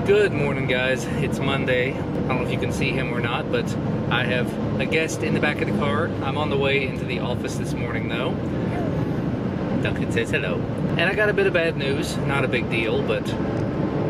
Good morning, guys. It's Monday. I don't know if you can see him or not, but I have a guest in the back of the car. I'm on the way into the office this morning, though. Duncan says hello. And I got a bit of bad news. Not a big deal, but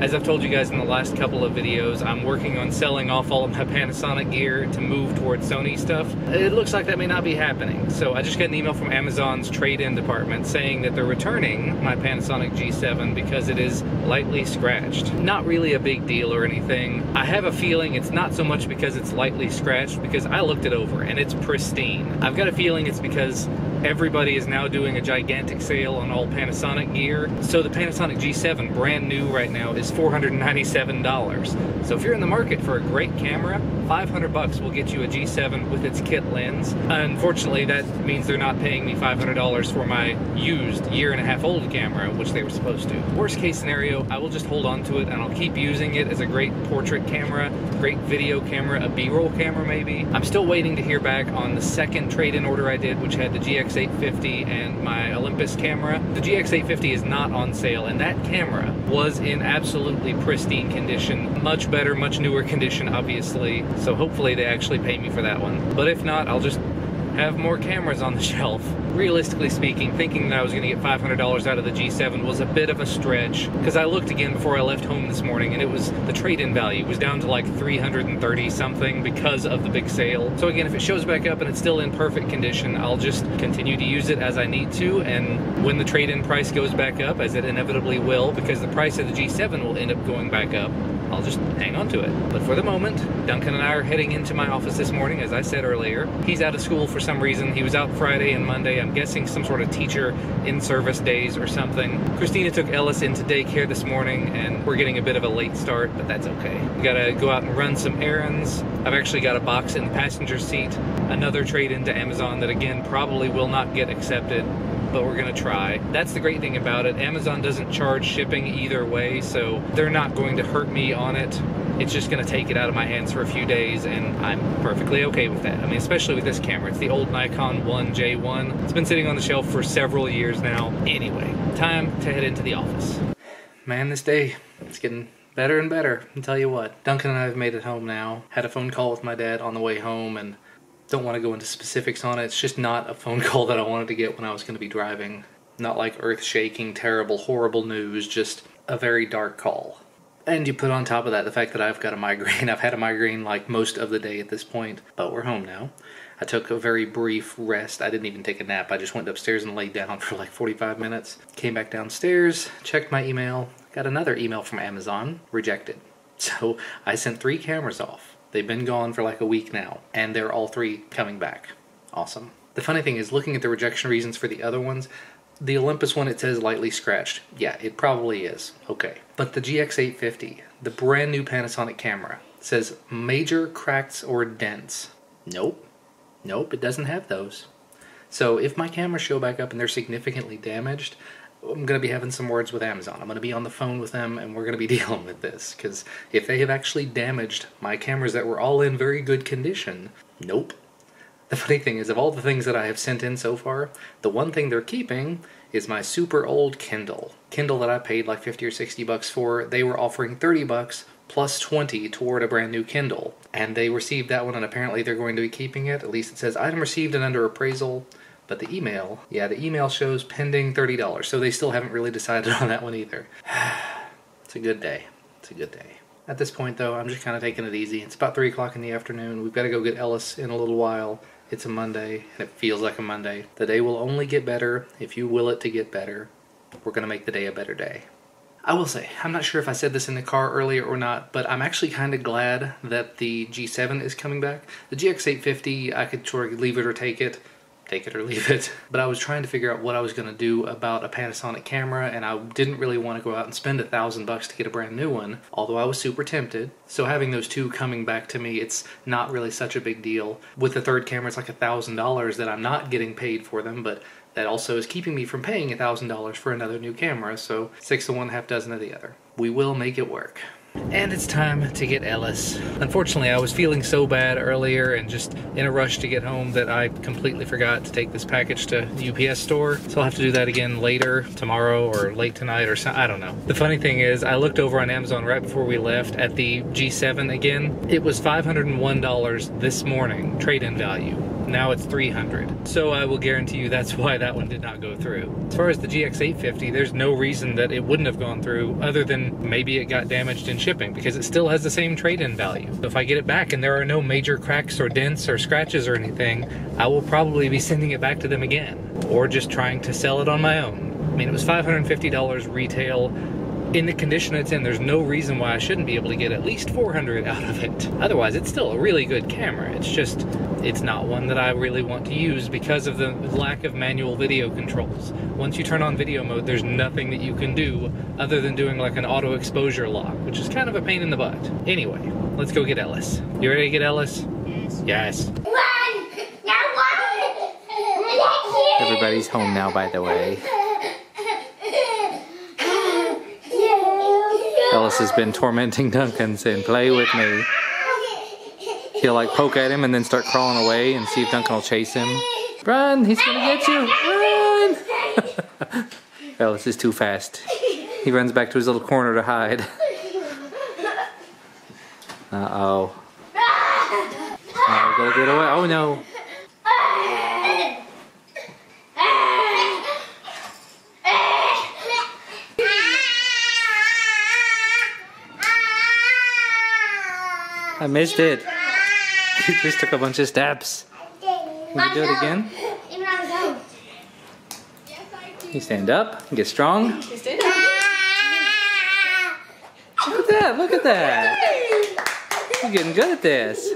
as I've told you guys in the last couple of videos, I'm working on selling off all of my Panasonic gear to move towards Sony stuff. It looks like that may not be happening. So I just got an email from Amazon's trade-in department saying that they're returning my Panasonic G7 because it is lightly scratched. Not really a big deal or anything. I have a feeling it's not so much because it's lightly scratched, because I looked it over and it's pristine. I've got a feeling it's because everybody is now doing a gigantic sale on all Panasonic gear. So the Panasonic G7, brand new right now, is $497. So if you're in the market for a great camera, 500 bucks will get you a G7 with its kit lens. Unfortunately, that means they're not paying me $500 for my used year-and-a-half-old camera, which they were supposed to. Worst case scenario, I will just hold on to it and I'll keep using it as a great portrait camera, great video camera, a B-roll camera maybe. I'm still waiting to hear back on the second trade-in order I did, which had the GX850 and my Olympus camera. The GX850 is not on sale, and that camera was in absolutely pristine condition. Much better, much newer condition, obviously. So hopefully they actually pay me for that one. But if not, I'll just have more cameras on the shelf. Realistically speaking, thinking that I was going to get $500 out of the G7 was a bit of a stretch, because I looked again before I left home this morning and it was, the trade-in value was down to like 330 something because of the big sale. So again, if it shows back up and it's still in perfect condition, I'll just continue to use it as I need to, and when the trade-in price goes back up, as it inevitably will, because the price of the G7 will end up going back up, I'll just hang on to it. But for the moment, Duncan and I are heading into my office this morning, as I said earlier. He's out of school for some reason. He was out Friday and Monday. I'm guessing some sort of teacher in-service days or something. Christina took Ellis into daycare this morning, and we're getting a bit of a late start, but that's okay. We gotta go out and run some errands. I've actually got a box in the passenger seat, another trade-in to Amazon that again probably will not get accepted, but we're gonna try. That's the great thing about it. Amazon doesn't charge shipping either way, so they're not going to hurt me on it. It's just gonna take it out of my hands for a few days, and I'm perfectly okay with that. I mean, especially with this camera. It's the old Nikon 1J1. It's been sitting on the shelf for several years now. Anyway, time to head into the office. Man, this day, it's getting better and better, I'll tell you what. Duncan and I have made it home now. Had a phone call with my dad on the way home, and don't want to go into specifics on it. It's just not a phone call that I wanted to get when I was going to be driving. Not like earth-shaking, terrible, horrible news, just a very dark call. And you put on top of that the fact that I've got a migraine. I've had a migraine like most of the day at this point, but we're home now. I took a very brief rest. I didn't even take a nap. I just went upstairs and laid down for like 45 minutes. Came back downstairs, checked my email, got another email from Amazon, rejected. So I sent 3 cameras off. They've been gone for like a week now, and they're all 3 coming back. Awesome. The funny thing is, looking at the rejection reasons for the other ones, the Olympus one, it says lightly scratched. Yeah, it probably is. Okay. But the GX850, the brand new Panasonic camera, says major cracks or dents. Nope. Nope, it doesn't have those. So if my cameras show back up and they're significantly damaged, I'm going to be having some words with Amazon. I'm going to be on the phone with them, and we're going to be dealing with this, because if they have actually damaged my cameras that were all in very good condition, nope. The funny thing is, of all the things that I have sent in so far, the one thing they're keeping is my super old Kindle. Kindle that I paid like 50 or 60 bucks for. They were offering 30 bucks plus 20 toward a brand new Kindle, and they received that one, and apparently they're going to be keeping it. At least it says item received and under appraisal. But the email, yeah, the email shows pending $30, so they still haven't really decided on that one either. It's a good day. It's a good day. At this point, though, I'm just kind of taking it easy. It's about 3 o'clock in the afternoon. We've got to go get Ellis in a little while. It's a Monday, and it feels like a Monday. The day will only get better if you will it to get better. We're going to make the day a better day. I will say, I'm not sure if I said this in the car earlier or not, but I'm actually kind of glad that the G7 is coming back. The GX850, I could sort of leave it or take it or leave it. But I was trying to figure out what I was going to do about a Panasonic camera, and I didn't really want to go out and spend $1,000 to get a brand new one, although I was super tempted. So having those 2 coming back to me, it's not really such a big deal. With the third camera, it's like $1,000 that I'm not getting paid for them, but that also is keeping me from paying $1,000 for another new camera, so 6 of one, half dozen of the other. We will make it work. And it's time to get Ellis. Unfortunately, I was feeling so bad earlier and just in a rush to get home that I completely forgot to take this package to the UPS store. So I'll have to do that again later, tomorrow or late tonight or something. I don't know. The funny thing is, I looked over on Amazon right before we left at the G7 again. It was $501 this morning, trade-in value. Now it's $300. So I will guarantee you that's why that one did not go through. As far as the GX850, there's no reason that it wouldn't have gone through other than maybe it got damaged in shipping because it still has the same trade-in value. So if I get it back and there are no major cracks or dents or scratches or anything, I will probably be sending it back to them again or just trying to sell it on my own. I mean, it was $550 retail. In the condition it's in, there's no reason why I shouldn't be able to get at least $400 out of it. Otherwise, it's still a really good camera. It's just, it's not one that I really want to use because of the lack of manual video controls. Once you turn on video mode, there's nothing that you can do other than doing like an auto exposure lock, which is kind of a pain in the butt. Anyway, let's go get Ellis. You ready to get Ellis? Yes. Yes. Run! Now run! Everybody's home now, by the way. Ellis has been tormenting Duncan saying, play with me. He'll like poke at him and then start crawling away and see if Duncan will chase him. Run, he's gonna get you, run! Ellis is too fast. He runs back to his little corner to hide. Uh-oh. Oh, gotta get away, oh no. I missed it. You just took a bunch of steps. Can you do it again? You stand up, get strong. Look at that, look at that. You're getting good at this.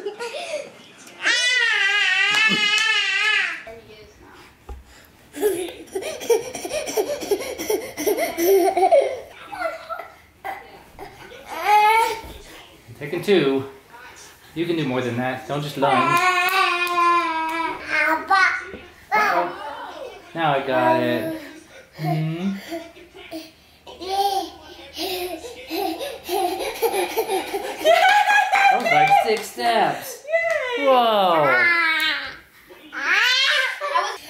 Taking two. You can do more than that. Don't just lunge. Now I got it. That was like 6 steps. Whoa.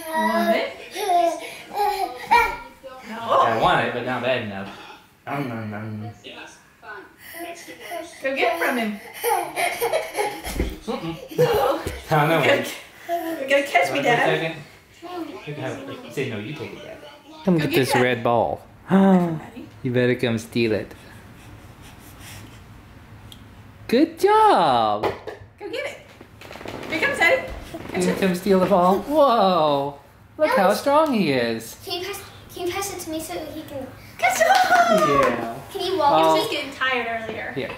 Want it? No. I want it, but not bad enough. Go get it from him. I know. You're gonna catch me, Dad. You can have it. Say no, you take it, Dad. Come get this red ball. You better come steal it. Good job. Go get it. Here comes Daddy. You gonna come steal the ball? Whoa! Look how strong he is. Can you pass it to me so he can... Catch the ball. Yeah. Can you walk? He was just getting tired earlier. Here.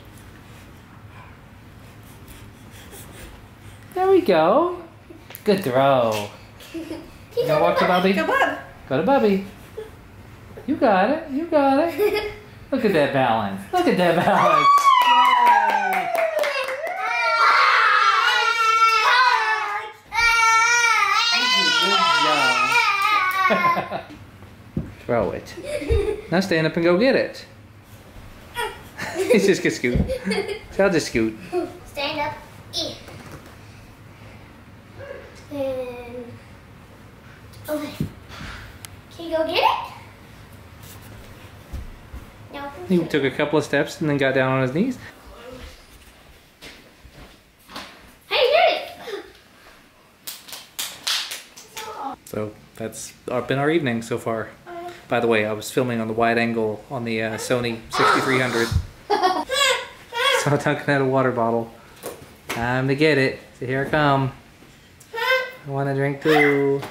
There we go. Good throw. Now walk to Bubby. Go, Bub. Go to Bubby. You got it. You got it. Look at that balance. Look at that balance. Yay. Good job. Throw it. Now stand up and go get it. He's just gonna scoot. So I'll just scoot. Stand up. Eat. And... Okay. Can you go get it? No. He took a couple of steps and then got down on his knees. Hey, you did it! So that's been our evening so far. By the way, I was filming on the wide angle on the Sony 6300. So Duncan had a water bottle. Time to get it. So here I come. I want a drink too.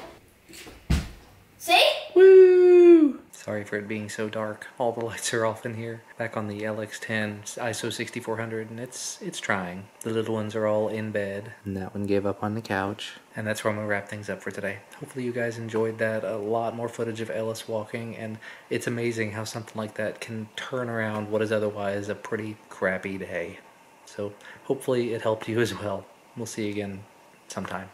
See? Woo! Sorry for it being so dark. All the lights are off in here. Back on the LX10 ISO 6400, and it's trying. The little ones are all in bed, and that one gave up on the couch. And that's where I'm gonna wrap things up for today. Hopefully you guys enjoyed that. A lot more footage of Ellis walking, and it's amazing how something like that can turn around what is otherwise a pretty crappy day. So hopefully it helped you as well. We'll see you again sometime.